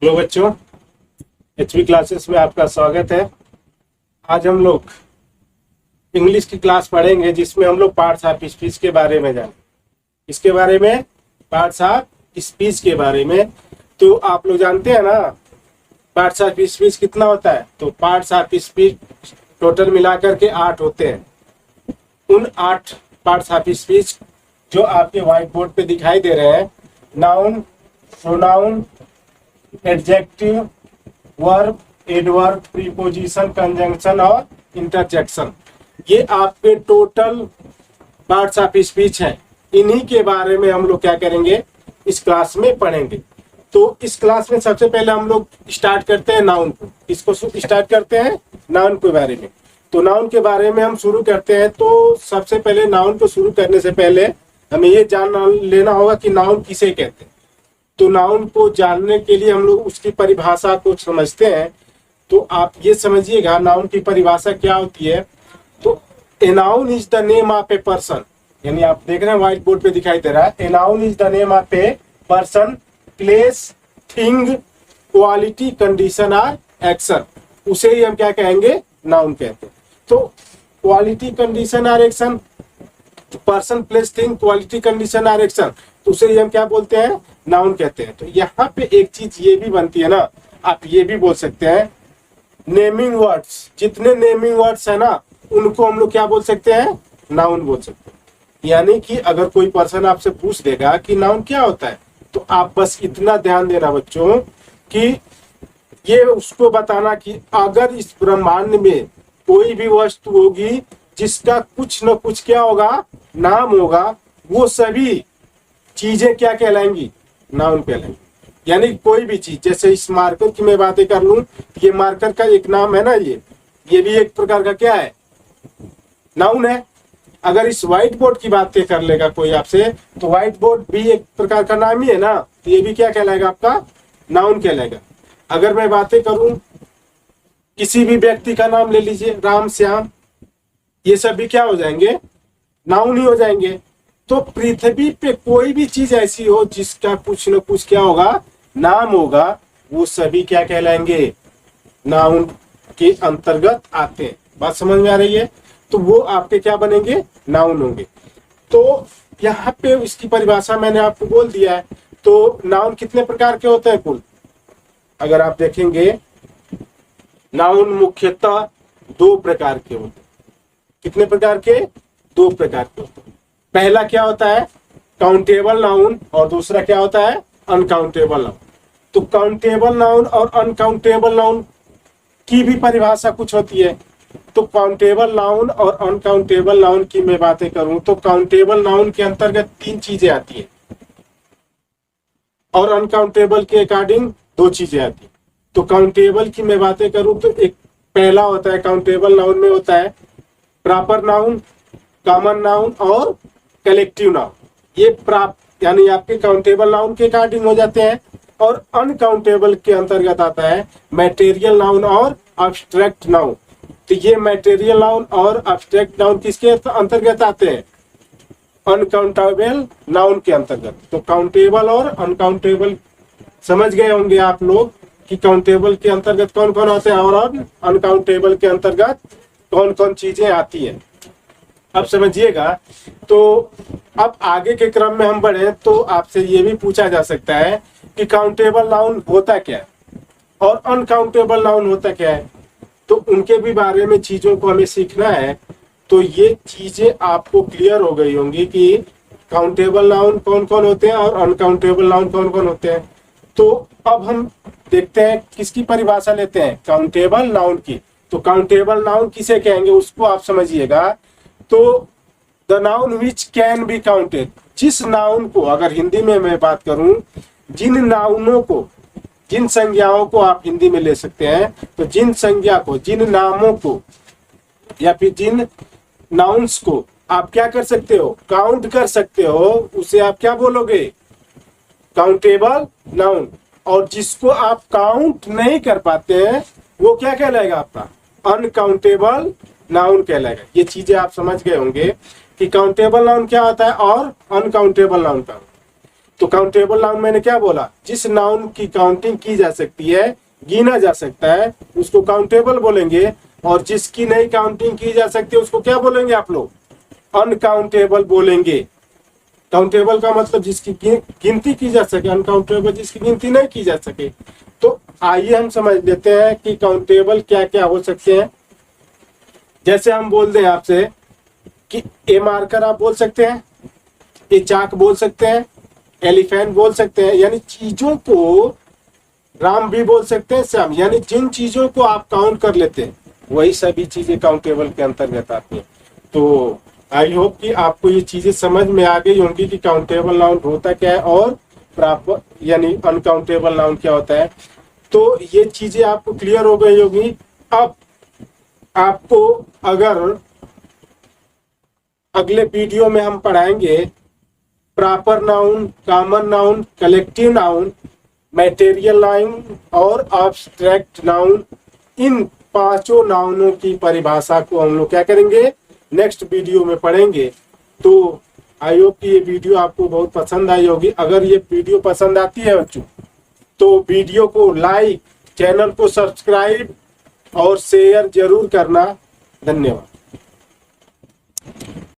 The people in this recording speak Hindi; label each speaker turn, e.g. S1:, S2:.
S1: हेलो बच्चों, एचवी क्लासेस में आपका स्वागत है। आज हम लोग इंग्लिश की क्लास पढ़ेंगे जिसमें हम लोग पार्ट्स ऑफ स्पीच के बारे में जानेंगे। इसके बारे में पार्ट्स ऑफ स्पीच के बारे में तो आप लोग जानते हैं ना, पार्ट्स ऑफ स्पीच कितना होता है। तो पार्ट्स ऑफ स्पीच टोटल मिलाकर के 8 होते हैं। उन 8 पार्ट्स ऑफ स्पीच जो आपके व्हाइट बोर्ड पे दिखाई दे रहे हैं, noun, pronoun, adjective, verb, adverb, preposition, conjunction और इंटरजेक्शन, ये आपके टोटल पार्ट्स ऑफ स्पीच हैं। इन्हीं के बारे में हम लोग क्या करेंगे, इस क्लास में पढ़ेंगे। तो इस क्लास में सबसे पहले हम लोग स्टार्ट करते हैं नाउन को। इसको स्टार्ट करते हैं नाउन के बारे में। तो नाउन के बारे में हम शुरू करते हैं। तो सबसे पहले नाउन को शुरू करने से पहले हमें ये जान लेना होगा कि नाउन किसे कहते हैं। तो नाउन को जानने के लिए हम लोग उसकी परिभाषा को समझते हैं। तो आप ये समझिएगा नाउन की परिभाषा क्या होती है। तो a noun is the name of a person, यानी आप देख रहे हैं व्हाइट बोर्ड पे दिखाई दे रहा है, a noun is the name of a person, place, thing, quality, condition और एक्शन, उसे ही हम क्या कहेंगे, नाउन कहते हैं। तो क्वालिटी, कंडीशन और action, person, place, thing, quality, condition और एक्शन, तो उसे ही हम क्या बोलते हैं, नाउन कहते हैं। तो यहाँ पे एक चीज ये भी बनती है ना, आप ये भी बोल सकते हैं नेमिंग वर्ड्स, जितने नेमिंग वर्ड्स है ना उनको हम लोग क्या बोल सकते हैं, नाउन बोल सकते हैं। यानी कि अगर कोई पर्सन आपसे पूछ देगा कि नाउन क्या होता है, तो आप बस इतना ध्यान देना बच्चों कि ये उसको बताना कि अगर इस ब्रह्मांड में कोई भी वस्तु होगी जिसका कुछ न कुछ क्या होगा, नाम होगा, वो सभी चीजें क्या कहलाएंगी, नाउन कहलाएंगी। यानी कोई भी चीज, जैसे इस मार्कर की मैं बातें कर लूं, ये मार्कर का एक नाम है ना, ये भी एक प्रकार का क्या है, नाउन है। अगर इस व्हाइट बोर्ड की बातें कर लेगा कोई आपसे, तो व्हाइट बोर्ड भी एक प्रकार का नाम ही है ना, तो ये भी क्या कहलाएगा, आपका नाउन कहलाएगा। अगर मैं बातें करूं किसी भी व्यक्ति का नाम ले लीजिए, राम, श्याम, ये सब भी क्या हो जाएंगे, नाउन ही हो जाएंगे। तो पृथ्वी पे कोई भी चीज ऐसी हो जिसका कुछ न कुछ क्या होगा, नाम होगा, वो सभी क्या कहलाएंगे, नाउन के अंतर्गत आते हैं। बात समझ में आ रही है। तो वो आपके क्या बनेंगे, नाउन होंगे। तो यहाँ पे इसकी परिभाषा मैंने आपको बोल दिया है। तो नाउन कितने प्रकार के होते हैं कुल, अगर आप देखेंगे नाउन मुख्यतः 2 प्रकार के होते हैं। कितने प्रकार के, 2 प्रकार के होते हैं। पहला क्या होता है, काउंटेबल नाउन, और दूसरा क्या होता है, अनकाउंटेबल नाउन। तो काउंटेबल नाउन और अनकाउंटेबल नाउन की भी परिभाषा कुछ होती है। तो काउंटेबल नाउन और अनकाउंटेबल नाउन की मैं बातें करूं तो काउंटेबल नाउन के अंतर्गत 3 चीजें आती है और अनकाउंटेबल के अकॉर्डिंग 2 चीजें आती है। तो काउंटेबल की मैं बातें करूं तो एक पहला होता है, काउंटेबल नाउन में होता है प्रॉपर नाउन, कॉमन नाउन और कलेक्टिव नाउन। ये प्राप्त यानी आपके काउंटेबल नाउन के अकॉर्डिंग हो जाते हैं। और अनकाउंटेबल के अंतर्गत आता है मैटेरियल नाउन और अब्स्ट्रैक्ट नाउन। तो ये मैटेरियल नाउन और अब्स्ट्रैक्ट नाउन किसके अंतर्गत आते हैं, अनकाउंटेबल नाउन के अंतर्गत। तो काउंटेबल और अनकाउंटेबल समझ गए होंगे आप लोग कि काउंटेबल के अंतर्गत कौन कौन होते हैं और अनकाउंटेबल के अंतर्गत कौन कौन चीजें आती है। अब समझिएगा। तो अब आगे के क्रम में हम बढ़े तो आपसे ये भी पूछा जा सकता है कि काउंटेबल नाउन होता क्या है और अनकाउंटेबल नाउन होता क्या है। तो उनके भी बारे में चीजों को हमें सीखना है। तो ये चीजें आपको क्लियर हो गई होंगी कि काउंटेबल नाउन कौन कौन होते हैं और अनकाउंटेबल नाउन कौन कौन होते हैं। तो अब हम देखते हैं किसकी परिभाषा लेते हैं, काउंटेबल नाउन की। तो काउंटेबल नाउन किसे कहेंगे उसको आप समझिएगा। तो the noun which can be counted, जिस नाउन को, अगर हिंदी में मैं बात करूं, जिन नाउनों को, जिन संज्ञाओं को आप हिंदी में ले सकते हैं, तो जिन संज्ञा को, जिन नामों को या फिर जिन नाउन्स को आप क्या कर सकते हो, काउंट कर सकते हो, उसे आप क्या बोलोगे, काउंटेबल नाउन। और जिसको आप काउंट नहीं कर पाते हैं वो क्या कहलाएगा, आपका अनकाउंटेबल नाउन कहलाएगा। ये चीजें आप समझ गए होंगे कि काउंटेबल नाउन क्या होता है और अनकाउंटेबल नाउन का। तो काउंटेबल नाउन मैंने क्या बोला, जिस नाउन की काउंटिंग की जा सकती है, गिना जा सकता है, उसको काउंटेबल बोलेंगे। और जिसकी नहीं काउंटिंग की जा सकती उसको क्या बोलेंगे आप लोग, अनकाउंटेबल बोलेंगे। काउंटेबल का मतलब जिसकी गिनती की जा सके, अनकाउंटेबल जिसकी गिनती नहीं की जा सके। तो आइए हम समझ लेते हैं कि काउंटेबल क्या क्या हो सकते हैं। जैसे हम बोल दें आपसे कि ए मार्कर आप बोल सकते हैं, ए चाक बोल सकते हैं, एलिफेंट बोल सकते हैं, यानी चीजों को राम भी बोल सकते हैं, श्याम, यानी जिन चीजों को आप काउंट कर लेते हैं वही सभी चीजें काउंटेबल के अंतर्गत आती हैं। तो आई होप कि आपको ये चीजें समझ में आ गई होंगी कि काउंटेबल नाउन होता क्या है और प्रॉपर यानी अनकाउंटेबल नाउन क्या होता है। तो ये चीजें आपको क्लियर हो गई होगी। अब आपको अगर अगले वीडियो में हम पढ़ाएंगे proper noun, common noun, collective noun, material noun और एब्स्ट्रैक्ट नाउन, इन पांचों नाउनों की परिभाषा को हम लोग क्या करेंगे, नेक्स्ट वीडियो में पढ़ेंगे। तो आई होप कि ये वीडियो आपको बहुत पसंद आई होगी। अगर ये वीडियो पसंद आती है बच्चों तो वीडियो को लाइक, चैनल को सब्सक्राइब और शेयर जरूर करना। धन्यवाद।